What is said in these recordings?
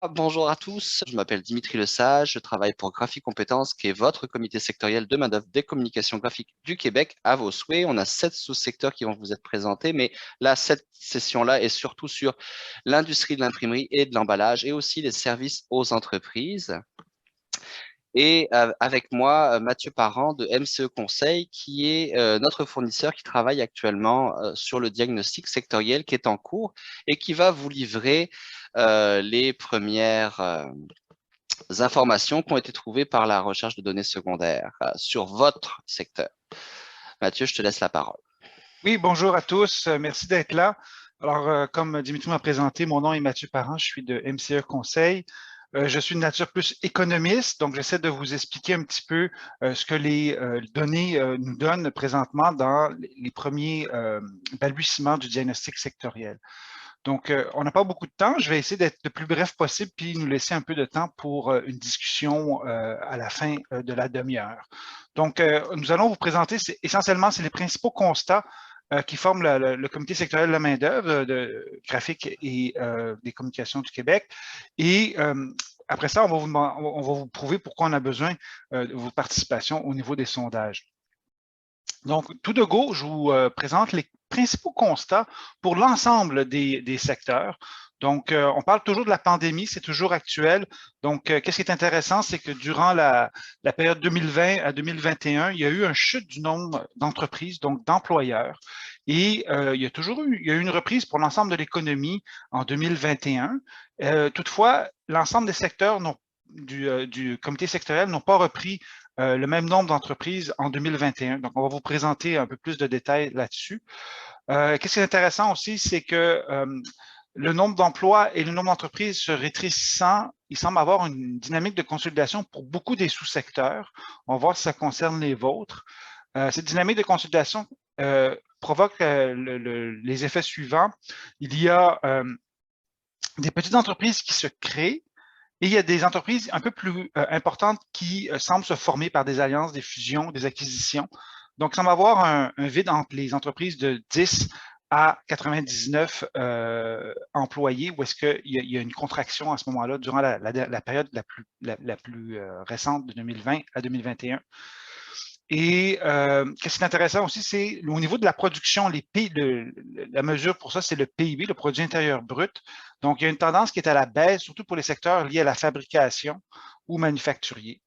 Bonjour à tous, je m'appelle Dimitri Lesage, je travaille pour Graphic Compétences, qui est votre comité sectoriel de main-d'œuvre des communications graphiques du Québec à vos souhaits. On a 7 sous-secteurs qui vont vous être présentés, mais là, cette session-là est surtout sur l'industrie de l'imprimerie et de l'emballage et aussi les services aux entreprises. Et avec moi, Mathieu Parent de MCE Conseil, qui est notre fournisseur qui travaille actuellement sur le diagnostic sectoriel qui est en cours et qui va vous livrer les premières informations qui ont été trouvées par la recherche de données secondaires sur votre secteur. Mathieu, je te laisse la parole. Oui, bonjour à tous. Merci d'être là. Alors, comme Dimitri m'a présenté, mon nom est Mathieu Parent, je suis de MCE Conseil. Je suis de nature plus économiste, donc j'essaie de vous expliquer un petit peu ce que les données nous donnent présentement dans les premiers balbutiements du diagnostic sectoriel. Donc, on n'a pas beaucoup de temps. Je vais essayer d'être le plus bref possible, puis nous laisser un peu de temps pour une discussion à la fin de la demi-heure. Donc, nous allons vous présenter essentiellement, c'est les principaux constats qui forment le comité sectoriel de la main-d'œuvre de graphique et des communications du Québec. Et après ça, on va vous prouver pourquoi on a besoin de votre participation au niveau des sondages. Donc, tout de go, je vous présente les principaux constats pour l'ensemble des secteurs. Donc, on parle toujours de la pandémie, c'est toujours actuel. Donc, qu'est-ce qui est intéressant, c'est que durant la période 2020 à 2021, il y a eu une chute du nombre d'entreprises, donc d'employeurs. Et il y a eu une reprise pour l'ensemble de l'économie en 2021. Toutefois, l'ensemble des secteurs du comité sectoriel n'ont pas repris le même nombre d'entreprises en 2021. Donc, on va vous présenter un peu plus de détails là-dessus. Qu'est-ce qui est intéressant aussi, c'est que le nombre d'emplois et le nombre d'entreprises se rétrécissant, il semble avoir une dynamique de consolidation pour beaucoup des sous-secteurs. On va voir si ça concerne les vôtres. Cette dynamique de consolidation provoque les effets suivants. Il y a des petites entreprises qui se créent, et il y a des entreprises un peu plus importantes qui semblent se former par des alliances, des fusions, des acquisitions. Donc, il semble avoir un vide entre les entreprises de 10 à 99 employés, où est-ce qu'il y a une contraction à ce moment-là, durant la période la plus récente de 2020 à 2021. Et qu'est-ce qui est intéressant aussi, c'est au niveau de la production, la mesure pour ça, c'est le PIB, le produit intérieur brut. Donc, il y a une tendance qui est à la baisse, surtout pour les secteurs liés à la fabrication ou manufacturier.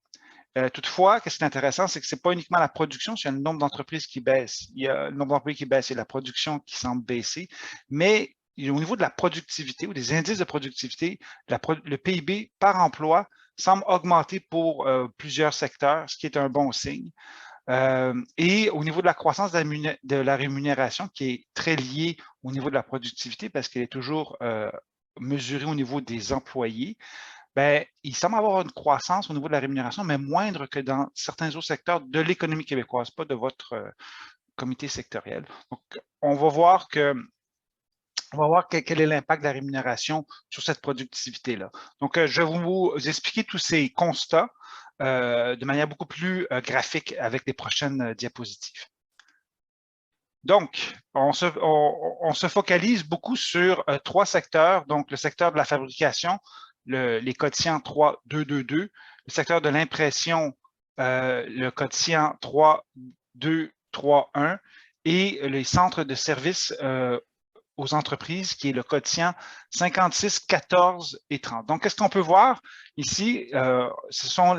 Toutefois, qu'est-ce qui est intéressant, c'est que ce n'est pas uniquement la production, c'est le nombre d'entreprises qui baisse. Il y a le nombre d'employés qui baisse et la production qui semble baisser. Mais au niveau de la productivité ou des indices de productivité, le PIB par emploi semble augmenter pour plusieurs secteurs, ce qui est un bon signe. Et au niveau de la croissance de la rémunération, qui est très liée au niveau de la productivité, parce qu'elle est toujours mesurée au niveau des employés, ben, il semble avoir une croissance au niveau de la rémunération, mais moindre que dans certains autres secteurs de l'économie québécoise, pas de votre comité sectoriel. Donc, on va voir quel est l'impact de la rémunération sur cette productivité-là. Donc, je vais vous expliquer tous ces constats de manière beaucoup plus graphique avec les prochaines diapositives. Donc, on se focalise beaucoup sur trois secteurs. Donc, le secteur de la fabrication, les quotients 3, 2, 2, 2. Le secteur de l'impression, le quotient 3, 2, 3, 1. Et les centres de services aux entreprises, qui est le quotient 56, 14 et 30. Donc, qu'est-ce qu'on peut voir ici? Ce sont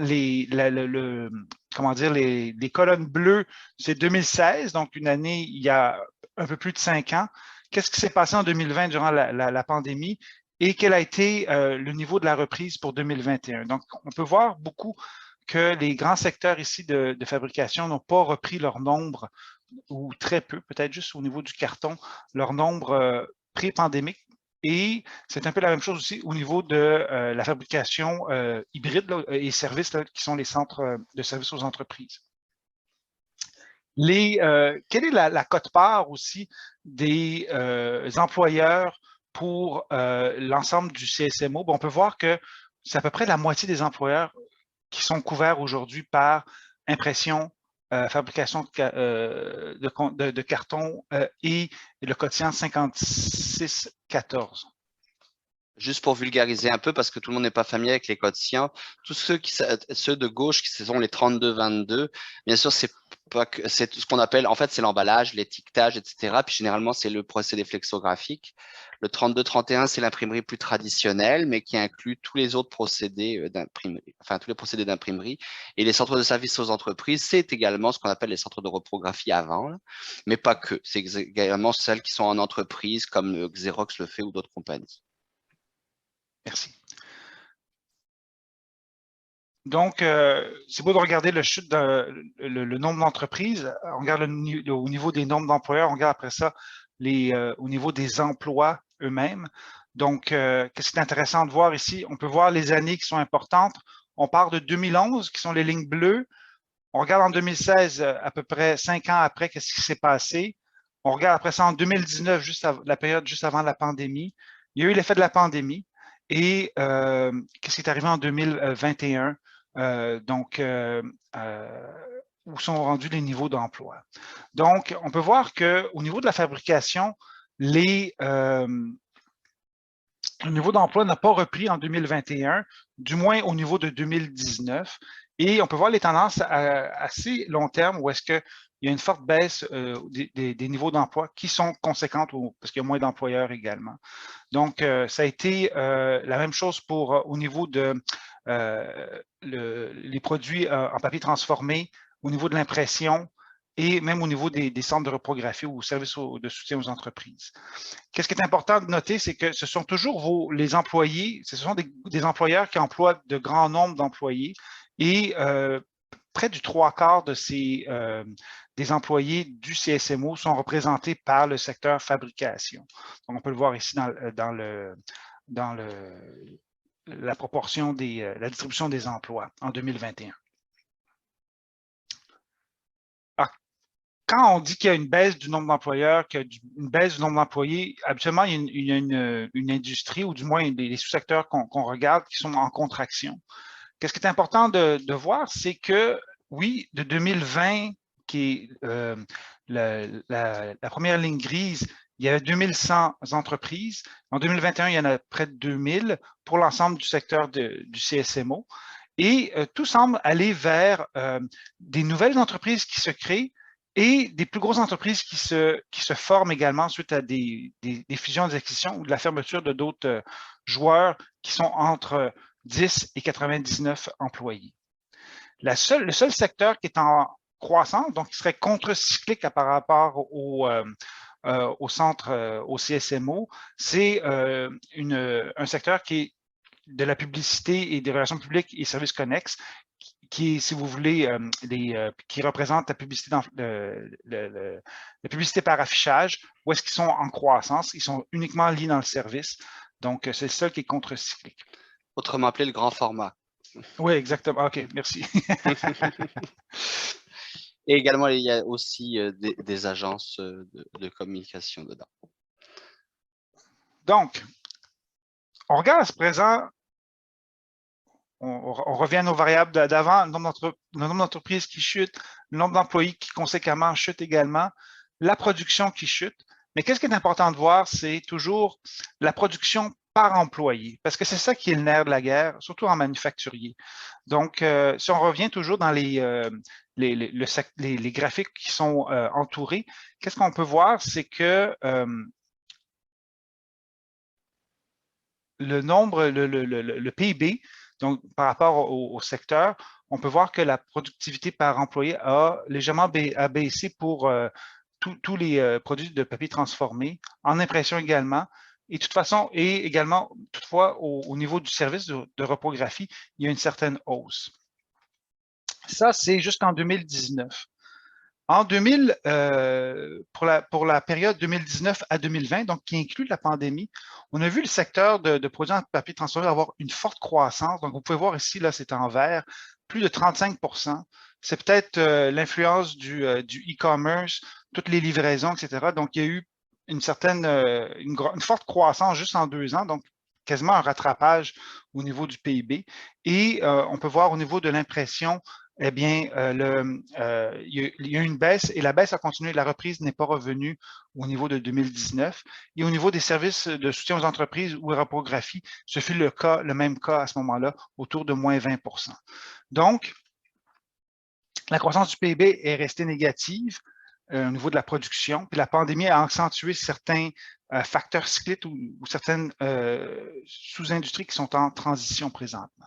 comment dire, les colonnes bleues, c'est 2016, donc une année il y a un peu plus de 5 ans. Qu'est-ce qui s'est passé en 2020 durant la pandémie et quel a été le niveau de la reprise pour 2021? Donc, on peut voir beaucoup que les grands secteurs ici de fabrication n'ont pas repris leur nombre ou très peu, peut-être juste au niveau du carton, leur nombre pré-pandémique. Et c'est un peu la même chose aussi au niveau de la fabrication hybride là, et services là, qui sont les centres de services aux entreprises. Quelle est la quote-part aussi des employeurs pour l'ensemble du CSMO? Bon, on peut voir que c'est à peu près la moitié des employeurs qui sont couverts aujourd'hui par impression, fabrication de carton et le quotient 56-14. Juste pour vulgariser un peu, parce que tout le monde n'est pas familier avec les codes SCIEN, tous ceux de gauche, ce sont les 32-22, bien sûr, c'est pas que, c'est ce qu'on appelle, en fait, c'est l'emballage, l'étiquetage, etc. Puis généralement, c'est le procédé flexographique. Le 32-31, c'est l'imprimerie plus traditionnelle, mais qui inclut tous les autres procédés d'imprimerie, enfin, tous les procédés d'imprimerie. Et les centres de services aux entreprises, c'est également ce qu'on appelle les centres de reprographie avant, là, mais pas que. C'est également celles qui sont en entreprise, comme Xerox le fait ou d'autres compagnies. Merci. Donc, c'est beau de regarder le nombre d'entreprises. On regarde au niveau des nombres d'employeurs, on regarde après ça au niveau des emplois eux-mêmes. Donc, qu'est-ce qui est intéressant de voir ici? On peut voir les années qui sont importantes. On part de 2011, qui sont les lignes bleues. On regarde en 2016, à peu près 5 ans après, qu'est-ce qui s'est passé. On regarde après ça en 2019, la période juste avant la pandémie. Il y a eu l'effet de la pandémie. Et qu'est-ce qui est arrivé en 2021? Où sont rendus les niveaux d'emploi. Donc, on peut voir qu'au niveau de la fabrication, le niveau d'emploi n'a pas repris en 2021, du moins au niveau de 2019. Et on peut voir les tendances à assez long terme où est-ce qu'il y a une forte baisse des niveaux d'emploi qui sont conséquentes parce qu'il y a moins d'employeurs également. Donc, ça a été la même chose au niveau de les produits en papier transformé, au niveau de l'impression et même au niveau des centres de reprographie ou services de soutien aux entreprises. Qu'est-ce qui est important de noter, c'est que ce sont toujours les employés, ce sont des employeurs qui emploient de grands nombres d'employés et près du 3/4 des employés du CSMO sont représentés par le secteur fabrication. Donc, on peut le voir ici dans la proportion la distribution des emplois en 2021. Alors, quand on dit qu'il y a une baisse du nombre d'employeurs, qu'il y a une baisse du nombre d'employés, habituellement, il y a une industrie, ou du moins les sous-secteurs qu'on regarde qui sont en contraction. Qu'est-ce qui est important de voir, c'est que, oui, de 2020, qui est la première ligne grise, il y avait 2100 entreprises. En 2021, il y en a près de 2000 pour l'ensemble du secteur du CSMO. Et tout semble aller vers des nouvelles entreprises qui se créent et des plus grosses entreprises qui se forment également suite à des fusions, des acquisitions ou de la fermeture de d'autres joueurs qui sont entre 10 et 99 employés. Le seul secteur qui est en croissance, donc qui serait contre-cyclique par rapport au centre, au CSMO, c'est un secteur qui est de la publicité et des relations publiques et services connexes, qui est, si vous voulez, qui représente la publicité, la publicité par affichage, où est-ce qu'ils sont en croissance, ils sont uniquement liés dans le service. Donc, c'est le seul qui est contre-cyclique. Autrement appelé le grand format. Oui, exactement. OK, merci. Et également, il y a aussi des agences de communication dedans. Donc, on regarde à ce présent, on revient à nos variables d'avant, le nombre d'entreprises qui chutent, le nombre d'employés qui conséquemment chute également, la production qui chute. Mais qu'est-ce qui est important de voir, c'est toujours la production par employé, parce que c'est ça qui est le nerf de la guerre, surtout en manufacturier. Donc, si on revient toujours dans les graphiques qui sont entourés, qu'est-ce qu'on peut voir, c'est que le PIB, donc par rapport au secteur, on peut voir que la productivité par employé a légèrement baissé pour tous les produits de papier transformé, en impression également. Et de toute façon, et également, toutefois, au niveau du service de reprographie, il y a une certaine hausse. Ça, c'est jusqu'en 2019. En 2000, pour la période 2019 à 2020, donc qui inclut la pandémie, on a vu le secteur de produits en papier transformé avoir une forte croissance. Donc, vous pouvez voir ici, là, c'est en vert, plus de 35 %. C'est peut-être l'influence du e-commerce, toutes les livraisons, etc. Donc, il y a eu une forte croissance juste en 2 ans, donc quasiment un rattrapage au niveau du PIB. Et on peut voir au niveau de l'impression eh bien, il y a une baisse et la baisse a continué. La reprise n'est pas revenue au niveau de 2019. Et au niveau des services de soutien aux entreprises ou reprographie, ce fut le même cas à ce moment-là, autour de moins 20 %. Donc, la croissance du PIB est restée négative au niveau de la production, puis la pandémie a accentué certains facteurs cycliques ou certaines sous-industries qui sont en transition présentement.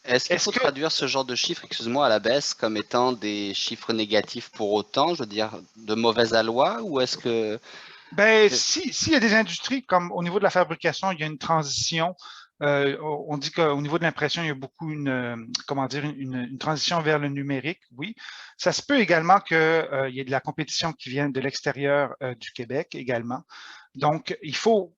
Est-ce qu'il faut traduire ce genre de chiffres, excuse-moi, à la baisse comme étant des chiffres négatifs pour autant, je veux dire, de mauvaise aloi, ou est-ce que… Ben, s'il y a des industries comme au niveau de la fabrication, il y a une transition. On dit qu'au niveau de l'impression, il y a beaucoup une transition vers le numérique, oui. Ça se peut également qu'il y ait de la compétition qui vient de l'extérieur du Québec également. Donc, il faut,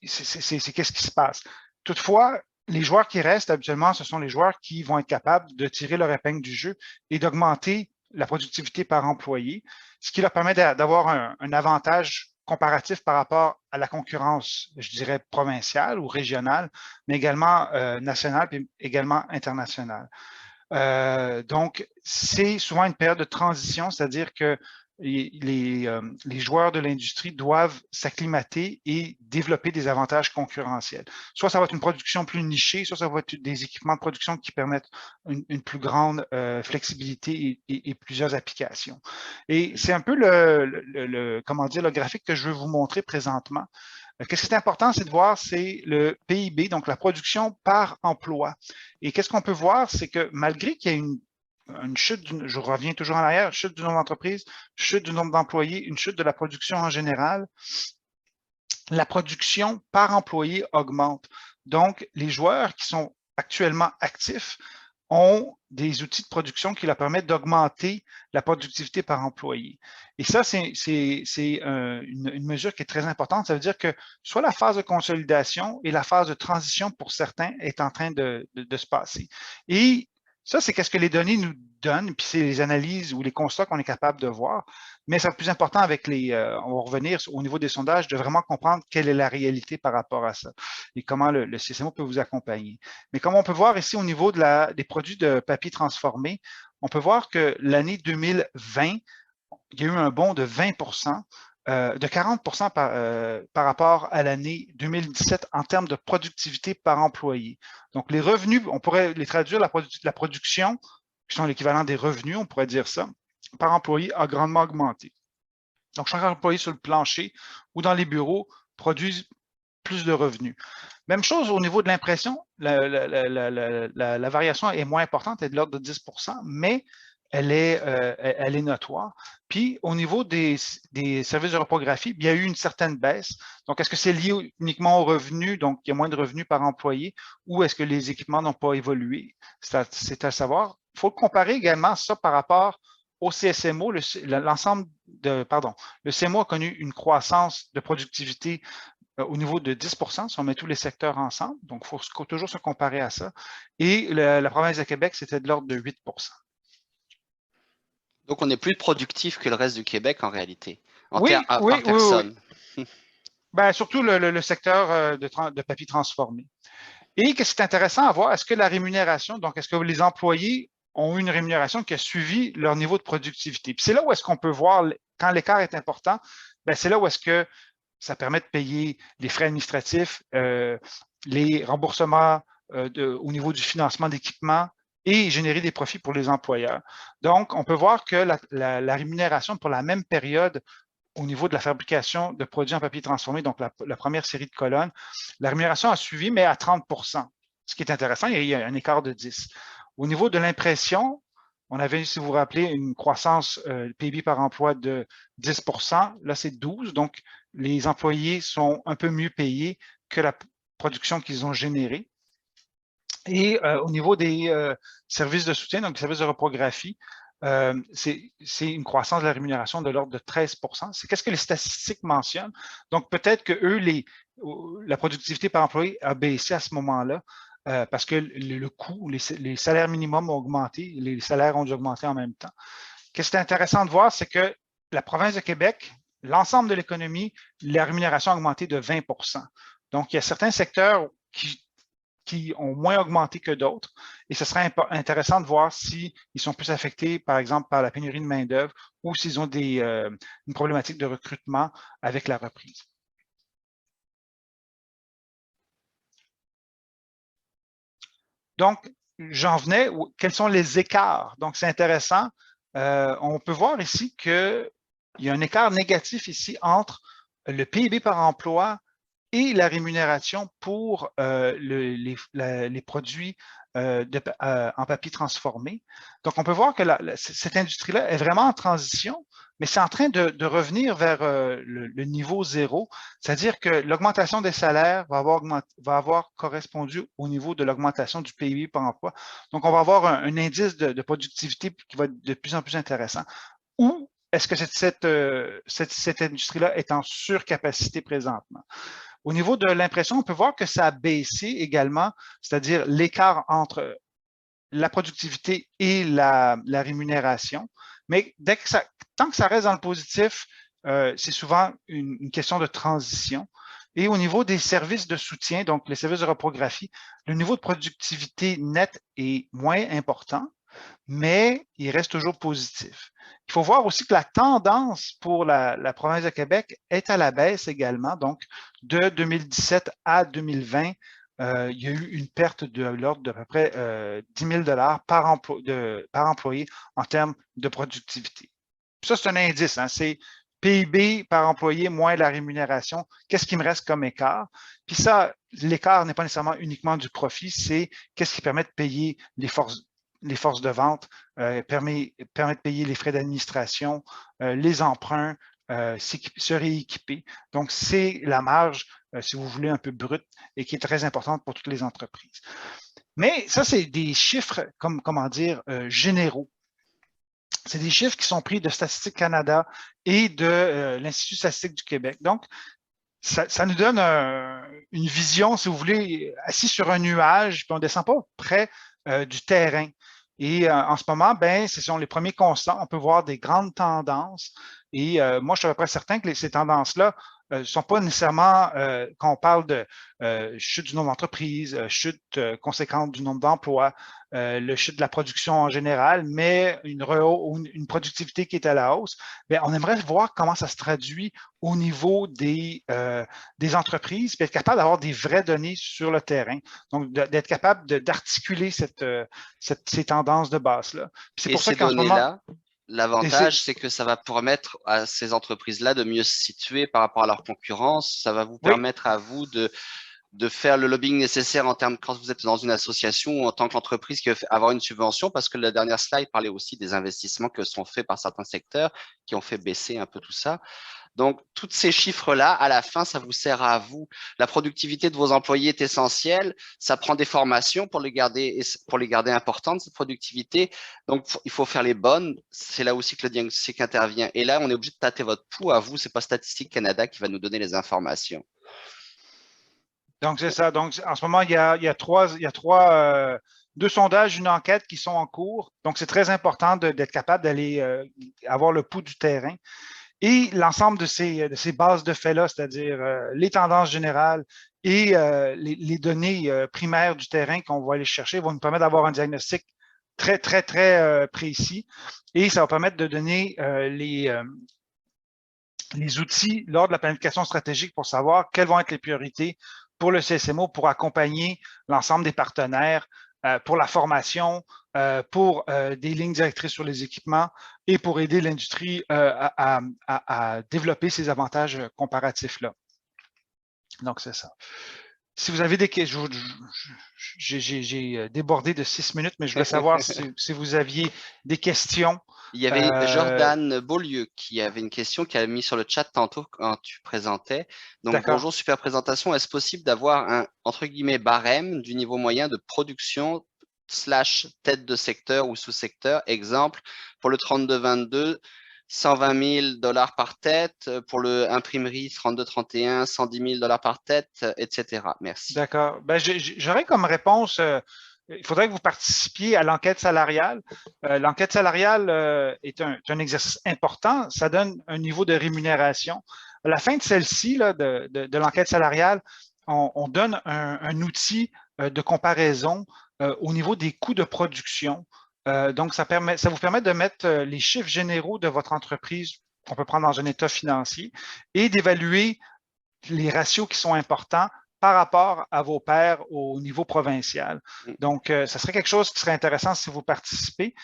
c'est qu'est-ce qui se passe. Toutefois, les joueurs qui restent habituellement, ce sont les joueurs qui vont être capables de tirer leur épingle du jeu et d'augmenter la productivité par employé, ce qui leur permet d'avoir un avantage comparatif par rapport à la concurrence, je dirais, provinciale ou régionale, mais également nationale et également internationale. Donc, c'est souvent une période de transition, c'est-à-dire que les joueurs de l'industrie doivent s'acclimater et développer des avantages concurrentiels. Soit ça va être une production plus nichée, soit ça va être des équipements de production qui permettent une plus grande flexibilité et plusieurs applications. Et c'est un peu comment dire, le graphique que je veux vous montrer présentement. Qu'est-ce qui est important, c'est de voir, c'est le PIB, donc la production par emploi. Et qu'est-ce qu'on peut voir, c'est que malgré qu'il y ait une chute, je reviens toujours en arrière, chute du nombre d'entreprises, chute du nombre d'employés, une chute de la production en général, la production par employé augmente. Donc, les joueurs qui sont actuellement actifs ont des outils de production qui leur permettent d'augmenter la productivité par employé. Et ça, c'est une mesure qui est très importante. Ça veut dire que soit la phase de consolidation et la phase de transition pour certains est en train de se passer. Et ça, c'est qu'est-ce que les données nous donnent, puis c'est les analyses ou les constats qu'on est capable de voir. Mais c'est le plus important avec on va revenir au niveau des sondages, de vraiment comprendre quelle est la réalité par rapport à ça et comment le CSMO peut vous accompagner. Mais comme on peut voir ici au niveau des produits de papier transformé, on peut voir que l'année 2020, il y a eu un bond de 20 de 40 par rapport à l'année 2017 en termes de productivité par employé. Donc, les revenus, on pourrait les traduire, la production, qui sont l'équivalent des revenus, on pourrait dire ça, par employé a grandement augmenté. Donc, chaque employé sur le plancher ou dans les bureaux produisent plus de revenus. Même chose au niveau de l'impression, la variation est moins importante, elle est de l'ordre de 10 mais elle est notoire. Puis, au niveau des services de reprographie, il y a eu une certaine baisse. Donc, est-ce que c'est lié uniquement aux revenus, donc il y a moins de revenus par employé, ou est-ce que les équipements n'ont pas évolué? C'est à savoir. Il faut comparer également ça par rapport au CSMO. Le CMO a connu une croissance de productivité au niveau de 10 si on met tous les secteurs ensemble. Donc, il faut toujours se comparer à ça. Et la province de Québec, c'était de l'ordre de 8 Donc, on est plus productif que le reste du Québec en réalité, oui, par personne. Oui. Ben, surtout le secteur de papier transformé. Et qu'est-ce qui est intéressant à voir, est-ce que la rémunération, donc est-ce que les employés ont eu une rémunération qui a suivi leur niveau de productivité? Puis c'est là où est-ce qu'on peut voir, quand l'écart est important, ben c'est là où est-ce que ça permet de payer les frais administratifs, les remboursements au niveau du financement d'équipements et générer des profits pour les employeurs. Donc, on peut voir que la rémunération pour la même période au niveau de la fabrication de produits en papier transformé, donc la première série de colonnes, la rémunération a suivi, mais à 30 ce qui est intéressant, il y a un écart de 10. Au niveau de l'impression, on avait, si vous vous rappelez, une croissance PIB par emploi de 10 là, c'est 12 donc les employés sont un peu mieux payés que la production qu'ils ont générée. Et au niveau des services de soutien, donc des services de reprographie, c'est une croissance de la rémunération de l'ordre de 13 C'est qu'est-ce que les statistiques mentionnent. Donc, peut-être que eux, la productivité par employé a baissé à ce moment-là parce que le coût, les salaires minimums ont augmenté, les salaires ont dû augmenter en même temps. Qu'est-ce qui est intéressant de voir, c'est que la province de Québec, l'ensemble de l'économie, la rémunération a augmenté de 20 Donc, il y a certains secteurs qui qui ont moins augmenté que d'autres. Et ce serait intéressant de voir s'ils sont plus affectés, par exemple, par la pénurie de main-d'œuvre ou s'ils ont une problématique de recrutement avec la reprise. Donc, j'en venais, quels sont les écarts? Donc, c'est intéressant. On peut voir ici qu'il y a un écart négatif ici entre le PIB par emploi et la rémunération pour les produits en papier transformé. Donc, on peut voir que cette industrie-là est vraiment en transition, mais c'est en train de revenir vers le niveau zéro, c'est-à-dire que l'augmentation des salaires va avoir correspondu au niveau de l'augmentation du PIB par emploi. Donc, on va avoir un indice de productivité qui va être de plus en plus intéressant. Ou est-ce que cette industrie-là est en surcapacité présentement? Au niveau de l'impression, on peut voir que ça a baissé également, c'est-à-dire l'écart entre la productivité et la rémunération. Mais tant que ça reste dans le positif, c'est souvent une question de transition. Et au niveau des services de soutien, donc les services de reprographie, le niveau de productivité net est moins important, mais il reste toujours positif. Il faut voir aussi que la tendance pour la province de Québec est à la baisse également. Donc, de 2017 à 2020, il y a eu une perte de l'ordre d'à peu près 10 000 par employé en termes de productivité. Ça, c'est un indice. Hein, c'est PIB par employé moins la rémunération. Qu'est-ce qui me reste comme écart? Puis ça, l'écart n'est pas nécessairement uniquement du profit, c'est qu'est-ce qui permet de payer les forces de vente, permet de payer les frais d'administration, les emprunts, se rééquiper. Donc, c'est la marge, si vous voulez, un peu brute et qui est très importante pour toutes les entreprises. Mais ça, c'est des chiffres, comment dire, généraux. C'est des chiffres qui sont pris de Statistique Canada et de l'Institut statistique du Québec. Donc, ça nous donne une vision, si vous voulez, assis sur un nuage, puis on ne descend pas près du terrain. Et en ce moment, ce sont les premiers constants. On peut voir des grandes tendances. Et moi, je suis à peu près certain que ces tendances-là ne sont pas nécessairement, quand on parle de chute du nombre d'entreprises, chute conséquente du nombre d'emplois, le chute de la production en général, mais une productivité qui est à la hausse. On aimerait voir comment ça se traduit au niveau des entreprises, puis être capable d'avoir des vraies données sur le terrain. Donc, d'être capable d'articuler ces tendances de base-là. C'est pour ça qu'en ce moment, l'avantage, c'est que ça va permettre à ces entreprises-là de mieux se situer par rapport à leur concurrence. Ça va vous permettre à vous de faire le lobbying nécessaire en termes quand vous êtes dans une association ou en tant qu'entreprise qui veut avoir une subvention, parce que la dernière slide parlait aussi des investissements que sont faits par certains secteurs qui ont fait baisser un peu tout ça. Donc, tous ces chiffres-là, à la fin, ça vous sert à vous. La productivité de vos employés est essentielle. Ça prend des formations pour les garder importantes, cette productivité. Donc, il faut faire les bonnes. C'est là aussi que le diagnostic intervient. Et là, on est obligé de tâter votre pouls à vous. C'est pas Statistique Canada qui va nous donner les informations. Donc, c'est ça. Donc, en ce moment, il y a deux sondages, une enquête qui sont en cours. Donc, c'est très important d'être capable d'aller avoir le pouls du terrain. Et l'ensemble de ces bases de faits-là, c'est-à-dire les tendances générales et les données primaires du terrain qu'on va aller chercher, vont nous permettre d'avoir un diagnostic très, très, très précis. Et ça va permettre de donner les outils lors de la planification stratégique pour savoir quelles vont être les priorités pour le CSMO pour accompagner l'ensemble des partenaires pour la formation, pour des lignes directrices sur les équipements et pour aider l'industrie à développer ces avantages comparatifs-là. Donc, c'est ça. Si vous avez des questions, j'ai débordé de 6 minutes, mais je voulais savoir si vous aviez des questions. Il y avait Jordan Beaulieu qui avait une question qui a mis sur le chat tantôt quand tu présentais. Donc, bonjour, super présentation. Est-ce possible d'avoir un, entre guillemets, barème du niveau moyen de production / tête de secteur ou sous-secteur? Exemple, pour le 32-22, 120 000 $ par tête, pour le imprimerie 32-31, 110 000 $ par tête, etc. Merci. D'accord. J'aurais comme réponse, il faudrait que vous participiez à l'enquête salariale. L'enquête salariale est un exercice important. Ça donne un niveau de rémunération. À la fin de celle-ci, de l'enquête salariale, on donne un outil de comparaison au niveau des coûts de production. Donc, ça vous permet de mettre les chiffres généraux de votre entreprise qu'on peut prendre dans un état financier et d'évaluer les ratios qui sont importants par rapport à vos pairs au niveau provincial. Donc, ça serait quelque chose qui serait intéressant si vous participez.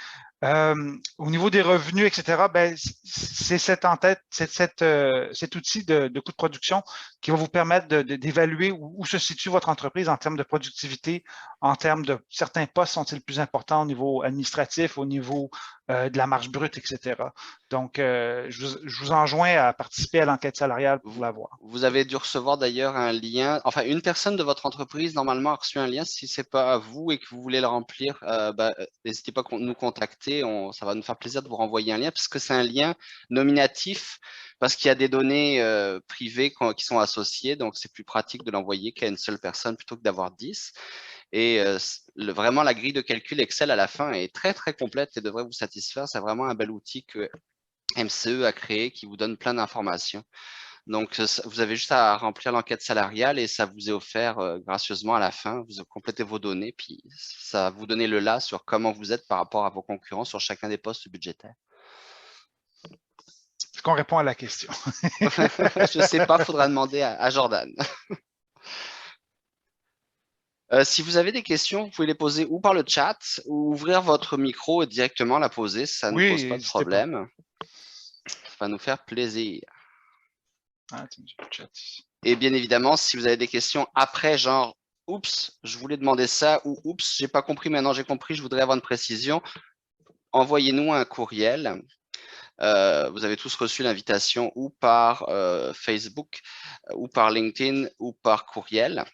Au niveau des revenus, etc., ben, c'est cet outil de coût de production qui va vous permettre d'évaluer où se situe votre entreprise en termes de productivité, en termes de certains postes sont-ils plus importants au niveau administratif, au niveau de la marge brute, etc. Donc, je vous enjoins à participer à l'enquête salariale pour la voir. Vous avez dû recevoir d'ailleurs un lien, enfin une personne de votre entreprise normalement a reçu un lien. Si ce n'est pas à vous et que vous voulez le remplir, n'hésitez pas à nous contacter, ça va nous faire plaisir de vous renvoyer un lien puisque c'est un lien nominatif parce qu'il y a des données privées qui sont associées, donc c'est plus pratique de l'envoyer qu'à une seule personne plutôt que d'avoir 10. Et vraiment, la grille de calcul Excel à la fin est très, très complète et devrait vous satisfaire. C'est vraiment un bel outil que MCE a créé qui vous donne plein d'informations. Donc, vous avez juste à remplir l'enquête salariale et ça vous est offert gracieusement à la fin. Vous complétez vos données, puis ça va vous donner le là sur comment vous êtes par rapport à vos concurrents sur chacun des postes budgétaires. Est-ce qu'on répond à la question? Je ne sais pas, il faudra demander à Jordan. Si vous avez des questions, vous pouvez les poser ou par le chat ou ouvrir votre micro et directement la poser. Ça ne pose pas de problème. Ça va nous faire plaisir. Et bien évidemment, si vous avez des questions après, genre « Oups, je voulais demander ça » ou « Oups, j'ai pas compris, maintenant j'ai compris, je voudrais avoir une précision », envoyez-nous un courriel. Vous avez tous reçu l'invitation ou par Facebook, ou par LinkedIn, ou par courriel.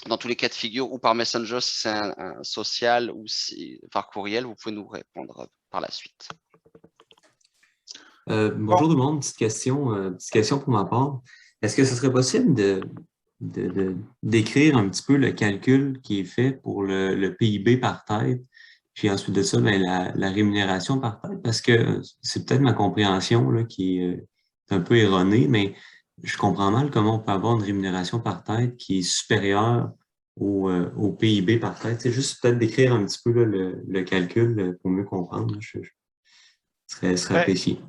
Dans tous les cas de figure, ou par Messenger si c'est un social, ou si par courriel, vous pouvez nous répondre par la suite. Bonjour tout le monde, petite question pour ma part. Est-ce que ce serait possible d'écrire un petit peu le calcul qui est fait pour le PIB par tête, puis ensuite de ça, ben, la rémunération par tête? Parce que c'est peut-être ma compréhension là, qui est un peu erronée, mais je comprends mal comment on peut avoir une rémunération par tête qui est supérieure au PIB par tête. C'est juste peut-être d'écrire un petit peu là, le calcul pour mieux comprendre. Ce serait apprécié.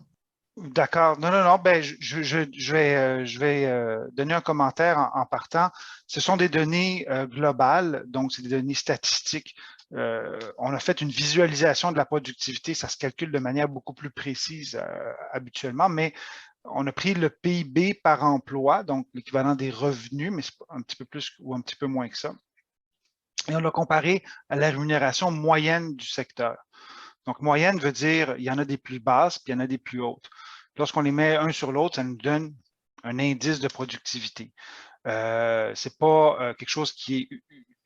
D'accord. Non. Ben, je vais donner un commentaire en partant. Ce sont des données globales, donc c'est des données statistiques. On a fait une visualisation de la productivité. Ça se calcule de manière beaucoup plus précise habituellement, mais on a pris le PIB par emploi, donc l'équivalent des revenus, mais c'est un petit peu plus ou un petit peu moins que ça. Et on l'a comparé à la rémunération moyenne du secteur. Donc, moyenne veut dire il y en a des plus basses, puis il y en a des plus hautes. Lorsqu'on les met un sur l'autre, ça nous donne un indice de productivité. Ce n'est pas quelque chose qui est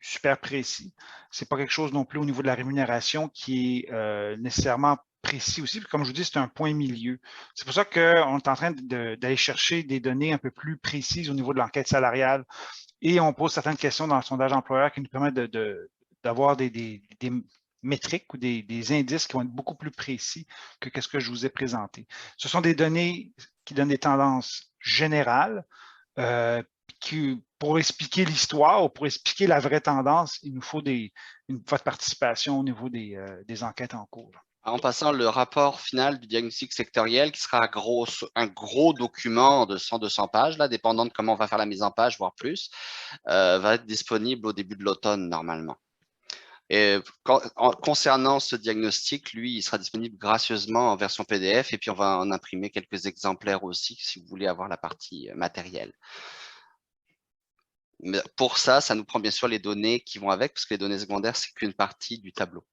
super précis. Ce n'est pas quelque chose non plus au niveau de la rémunération qui est nécessairement précis aussi. Comme je vous dis, c'est un point milieu. C'est pour ça qu'on est en train d'aller chercher des données un peu plus précises au niveau de l'enquête salariale et on pose certaines questions dans le sondage employeur qui nous permettent d'avoir des métriques ou des indices qui vont être beaucoup plus précis que ce que je vous ai présenté. Ce sont des données qui donnent des tendances générales. Pour expliquer l'histoire ou pour expliquer la vraie tendance, il nous faut votre participation au niveau des enquêtes en cours. En passant, le rapport final du diagnostic sectoriel, qui sera un gros document de 100-200 pages, là, dépendant de comment on va faire la mise en page, voire plus, va être disponible au début de l'automne normalement. Et concernant ce diagnostic, lui, il sera disponible gracieusement en version PDF et puis on va en imprimer quelques exemplaires aussi si vous voulez avoir la partie matérielle. Mais pour ça, ça nous prend bien sûr les données qui vont avec, parce que les données secondaires, c'est qu'une partie du tableau.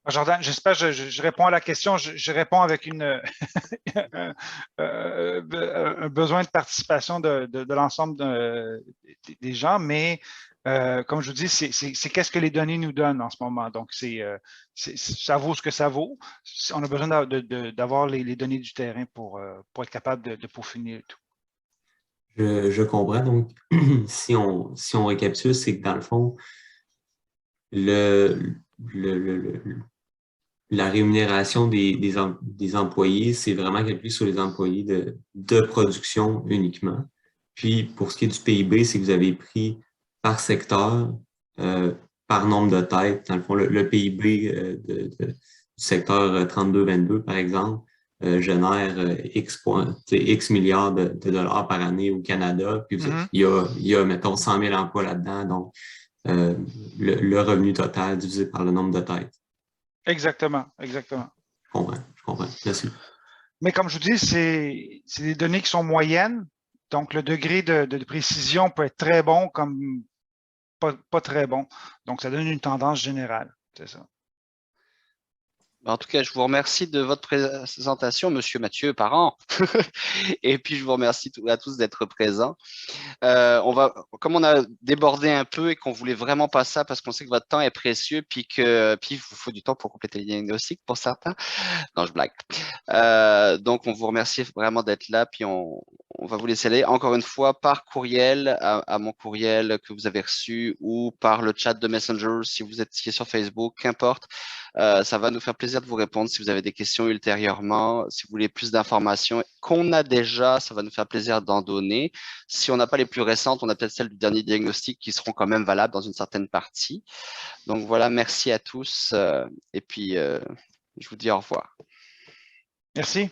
Jordan, j'espère que je réponds à la question. Je réponds avec un besoin de participation de l'ensemble des gens, mais comme je vous dis, c'est qu'est-ce que les données nous donnent en ce moment. Donc, ça vaut ce que ça vaut. On a besoin d'avoir les données du terrain pour être capable de peaufiner le tout. Je comprends. Donc, si on récapitule, c'est que dans le fond, la rémunération des employés, c'est vraiment calculé sur les employés de production uniquement. Puis, pour ce qui est du PIB, c'est que vous avez pris par secteur par nombre de têtes. Dans le fond, le PIB du secteur 32-22, par exemple, génère X milliards de dollars par année au Canada. Puis il y a, mettons, 100 000 emplois là-dedans. Donc, le revenu total divisé par le nombre de têtes. Exactement, exactement. Je comprends. Merci. Mais comme je vous dis, c'est des données qui sont moyennes. Donc, le degré de précision peut être très bon comme pas très bon. Donc, ça donne une tendance générale. C'est ça. En tout cas, je vous remercie de votre présentation, Monsieur Mathieu Parent. Et puis, je vous remercie à tous d'être présents. Comme on a débordé un peu et qu'on voulait vraiment pas ça parce qu'on sait que votre temps est précieux, puis il vous faut du temps pour compléter les diagnostics pour certains. Non, je blague. Donc, on vous remercie vraiment d'être là, puis on va vous laisser aller encore une fois par courriel à mon courriel que vous avez reçu ou par le chat de Messenger si vous êtes sur Facebook, qu'importe. Ça va nous faire plaisir de vous répondre si vous avez des questions ultérieurement. Si vous voulez plus d'informations qu'on a déjà, ça va nous faire plaisir d'en donner. Si on n'a pas les plus récentes, on a peut-être celles du dernier diagnostic qui seront quand même valables dans une certaine partie. Donc voilà, merci à tous et puis je vous dis au revoir. Merci.